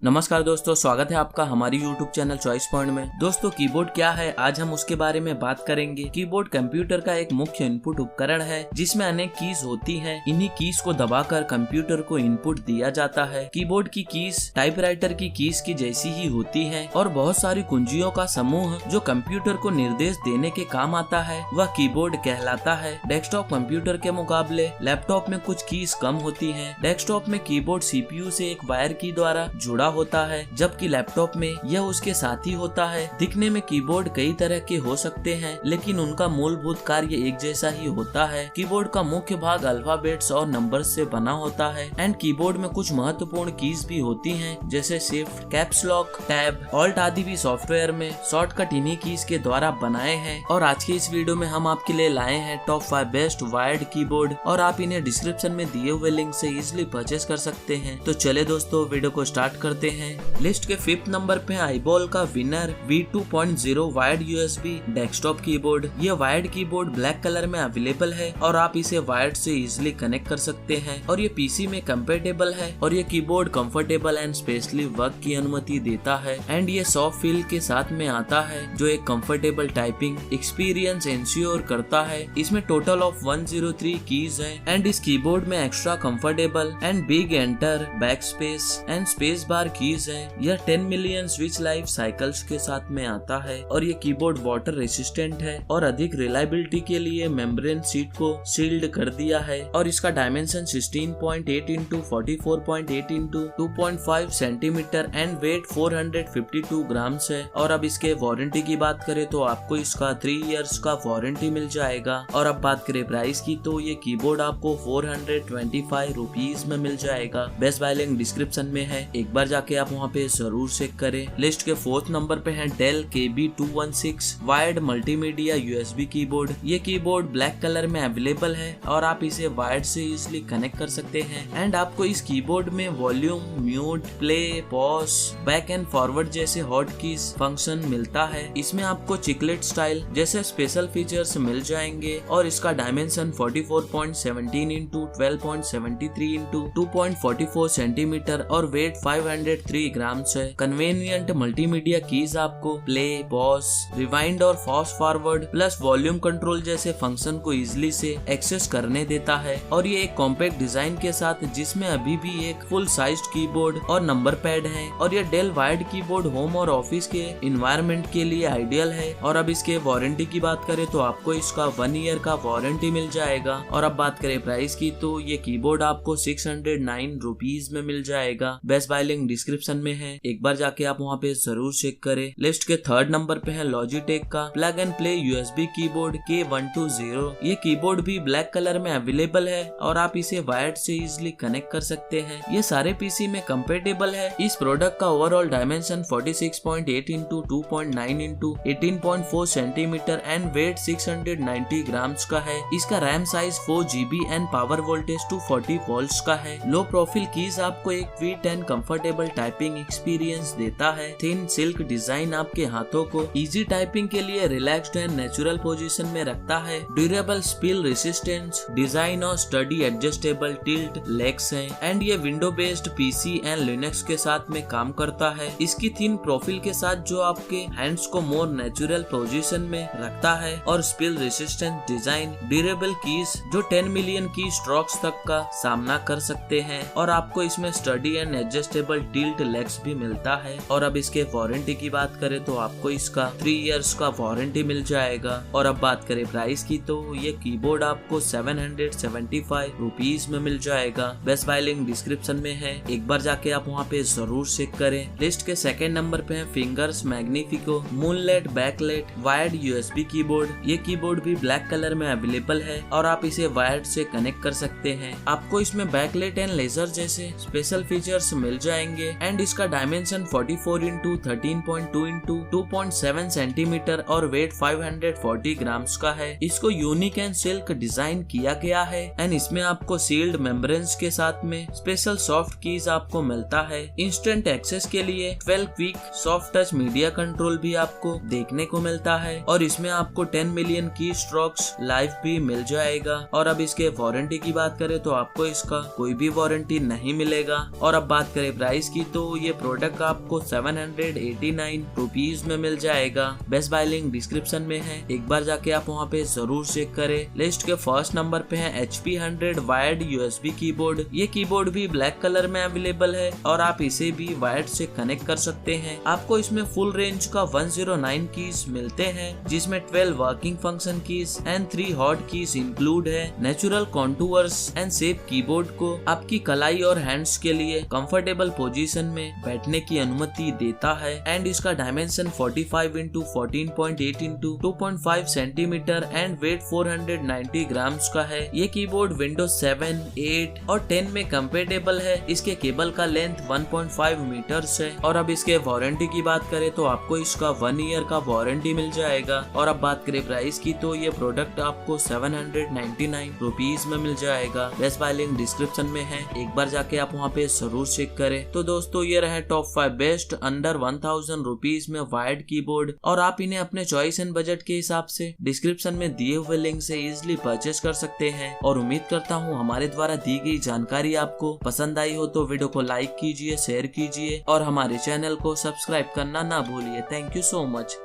नमस्कार दोस्तों, स्वागत है आपका हमारी YouTube चैनल चॉइस पॉइंट में। दोस्तों, कीबोर्ड क्या है आज हम उसके बारे में बात करेंगे। कीबोर्ड कंप्यूटर का एक मुख्य इनपुट उपकरण है जिसमें अनेक कीज होती हैं। इन्हीं कीज को दबाकर कंप्यूटर को इनपुट दिया जाता है। कीबोर्ड की कीज टाइपराइटर की कीज की जैसी ही होती है और बहुत सारी कुंजियों का समूह जो कंप्यूटर को निर्देश देने के काम आता है वह कीबोर्ड कहलाता है। डेस्कटॉप कंप्यूटर के मुकाबले लैपटॉप में कुछ कीज कम होती है। डेस्कटॉप में कीबोर्ड CPU से एक वायर की द्वारा जुड़ा होता है, जबकि लैपटॉप में यह उसके साथ ही होता है। दिखने में कीबोर्ड कई तरह के हो सकते हैं, लेकिन उनका मूलभूत कार्य एक जैसा ही होता है। कीबोर्ड का मुख्य भाग अल्फाबेट्स और नंबर्स से बना होता है एंड कीबोर्ड में कुछ महत्वपूर्ण कीज भी होती हैं, जैसे shift, caps lock, tab, alt आदि भी सॉफ्टवेयर में शॉर्टकट इन्हीं कीज के द्वारा बनाए हैं। और आज के इस वीडियो में हम आपके लिए लाए हैं टॉप 5 बेस्ट वायर्ड कीबोर्ड और आप इन्हें डिस्क्रिप्शन में दिए हुए लिंक से इजिली परचेस कर सकते हैं। तो चले दोस्तों, वीडियो को स्टार्ट करते हैं। लिस्ट के 5th नंबर पे आईबॉल का winner V2.0 wired USB desktop keyboard. ये वायर्ड कीबोर्ड ब्लैक कलर में अवेलेबल है और आप इसे वायर्ड से इजिली कनेक्ट कर सकते हैं और ये PC में कंपेटेबल है और ये keyboard comfortable and specially work की अनुमति देता है एंड ये सॉफ्ट फील के साथ में आता है जो एक कंफर्टेबल टाइपिंग एक्सपीरियंस इंश्योर करता है। इसमें टोटल ऑफ 103 कीज है एंड इस कीबोर्ड में extra comfortable and big enter, back space and space bar keys है। यह 10 मिलियन स्विच लाइफ साइकिल्स के साथ में आता है और ये कीबोर्ड वाटर रेसिस्टेंट है और अधिक रिलायबिलिटी के लिए मेम्ब्रेन शीट को सील्ड कर दिया है और इसका dimension 16.8 into 44.8 into 2.5 centimetre and weight 452 grams है। और अब इसके वारंटी की बात करें तो आपको इसका 3 इयर्स का वारंटी मिल जाएगा। और अब बात करें प्राइस की तो ये कीबोर्ड आपको 425 रुपीज में मिल जाएगा। बेस्ट बाय लिंक डिस्क्रिप्शन में है, एक बार जाके आप वहाँ पे जरूर चेक करें। लिस्ट के 4th नंबर पे है Dell KB216 wired multimedia USB keyboard. ये कीबोर्ड ब्लैक कलर में अवेलेबल है और आप इसे वायर्ड से इजिली कनेक्ट कर सकते हैं एंड आपको इस कीबोर्ड में volume, mute, play, pause, back and forward जैसे हॉट कीज फंक्शन मिलता है। इसमें आपको चिकलेट स्टाइल जैसे स्पेशल फीचर्स मिल जाएंगे और इसका डायमेंशन 44.17 इंटू 12.73 इंटू 2.44 सेंटीमीटर और वेट 503 ग्राम्स है। कन्वीनियंट मल्टीमीडिया कीज आपको प्ले, पॉज, रिवाइंड और fast forward plus volume control जैसे फंक्शन को इजिली से एक्सेस करने देता है और ये एक कॉम्पैक्ट डिजाइन के साथ जिसमें अभी भी एक फुल साइज्ड कीबोर्ड और नंबर पैड है। और ये डेल वायर्ड कीबोर्ड होम और ऑफिस के इन्वायरमेंट के लिए आइडियल है। और अब इसके वारंटी की बात करें तो आपको इसका 1 ईयर का वारंटी मिल जाएगा। और अब बात करें प्राइस की तो ये कीबोर्ड आपको 609 रुपीज में मिल जाएगा। बेस्ट बाय लिंक डिस्क्रिप्शन में है, एक बार जाके आप वहाँ पे जरूर चेक करें। लिस्ट के 3rd नंबर पे है लॉजिटेक का plug and play USB keyboard K120। ये कीबोर्ड भी ब्लैक कलर में अवेलेबल है और आप इसे वायर्ड से इजिली कनेक्ट कर सकते हैं। ये सारे PC में कंपेटेबल है। इस प्रोडक्ट का overall dimension 46.8 into 2.9 into 18.4 centimetre and weight 690 grams का है। इसका RAM size 4GB and power voltage 240 volts का है। लो प्रोफाइल कीज आपको एक fit and comfortable typing experience देता है। थिन सिल्क डिजाइन आपके हाथों को इजी टाइपिंग के लिए रिलैक्स्ड एंड नेचुरल पोजीशन में रखता है। ड्यूरेबल स्पिल रेसिस्टेंस डिजाइन और स्टडी एडजस्टेबल टिल्ट लेग्स हैं एंड ये window based PC and Linux के साथ में काम करता है। इसकी थिन प्रोफाइल के साथ जो आपके हैंड्स को मोर नेचुरल पोजीशन में रखता है और spill resistant design, durable keys जो 10 मिलियन की स्ट्रोक्स तक का सामना कर सकते हैं और आपको इसमें study and adjustable tilt legs भी मिलता है। और अब इसके वारंटी की बात करें तो आपको इसका 3 इयर्स का वारंटी मिल जाएगा। और अब बात करें प्राइस की तो ये कीबोर्ड आपको 775 रुपीज में मिल जाएगा। बेस्ट बाय लिंक डिस्क्रिप्शन में है, एक बार जाके आप वहाँ पे जरूर चेक करें। लिस्ट के 2nd नंबर पे है fingers magnifico moonlight backlight wired USB keyboard. ये कीबोर्ड भी ब्लैक कलर में अवेलेबल है और आप इसे वायर्ड से कनेक्ट कर सकते हैं। आपको इसमें बैकलाइट एंड लेजर जैसे स्पेशल फीचर्स मिल जाएंगे एंड इसका डायमेंशन 44 इंटू 13.2 इंटू 2.7 सेंटीमीटर और वेट 540 ग्राम्स का है। इसको यूनिक एंड सिल्क डिजाइन किया गया है एंड इसमें आपको सील्ड मेम्ब्रेन्स के साथ में स्पेशल सॉफ्ट कीज आपको मिलता है। इंस्टेंट एक्सेस के लिए 12 quick soft touch media control भी आपको देखने को मिलता है और इसमें आपको 10 मिलियन की स्ट्रोक्स लाइव भी मिल जाएगा। और अब इसके वारंटी की बात करें तो आपको इसका कोई भी वारंटी नहीं मिलेगा। और अब बात करें प्राइस की तो ये प्रोडक्ट आपको 789 रुपीज में मिल जाएगा। बेस्ट बाय लिंक डिस्क्रिप्शन में है, एक बार जाके आप वहाँ पे जरूर चेक करें। लिस्ट के फर्स्ट नंबर पे है HP 100 वायर्ड USB कीबोर्ड। ये कीबोर्ड भी ब्लैक कलर में अवेलेबल है और आप इसे भी वायर्ड से कनेक्ट कर सकते हैं। आपको इसमें फुल रेंज का 109 कीज मिलते हैं, जिसमें 12 working function keys and 3 hot keys include है। Natural contours and shape keyboard को आपकी कलाई और हैंड्स के लिए कंफर्टेबल पोजीशन में बैठने की अनुमति देता है एंड इसका dimension 45x14.8 x 2.5 centimetre and weight 490 grams का है। ये कीबोर्ड विंडोज 7, 8 और 10 में कंपेटेबल है। इसके केबल का लेंथ 1.5 मीटर्स है। और अब इसके वारंटी की बात करें तो आपको इसका 1 ईयर का वारंटी मिल जाएगा। और अब बात करें प्राइस की तो ये प्रोडक्ट आपको 799 रुपीज में मिल जाएगा। बेस्ट बाय लिंक डिस्क्रिप्शन में है, एक बार जाके आप वहाँ पे जरूर चेक करें। तो दोस्तों ये रहे टॉप 5 बेस्ट अंडर 1000 रुपीज में वायर्ड कीबोर्ड, और आप इन्हें अपने चॉइस एंड बजट के हिसाब से डिस्क्रिप्शन में दिए हुए लिंक से इजिली परचेस कर सकते हैं। और उम्मीद करता हूँ हमारे द्वारा दी गई जानकारी आपको पसंद आई हो तो वीडियो को लाइक कीजिए, शेयर कीजिए और हमारे चैनल को सब्सक्राइब करना ना भूलिए। Thank you so much.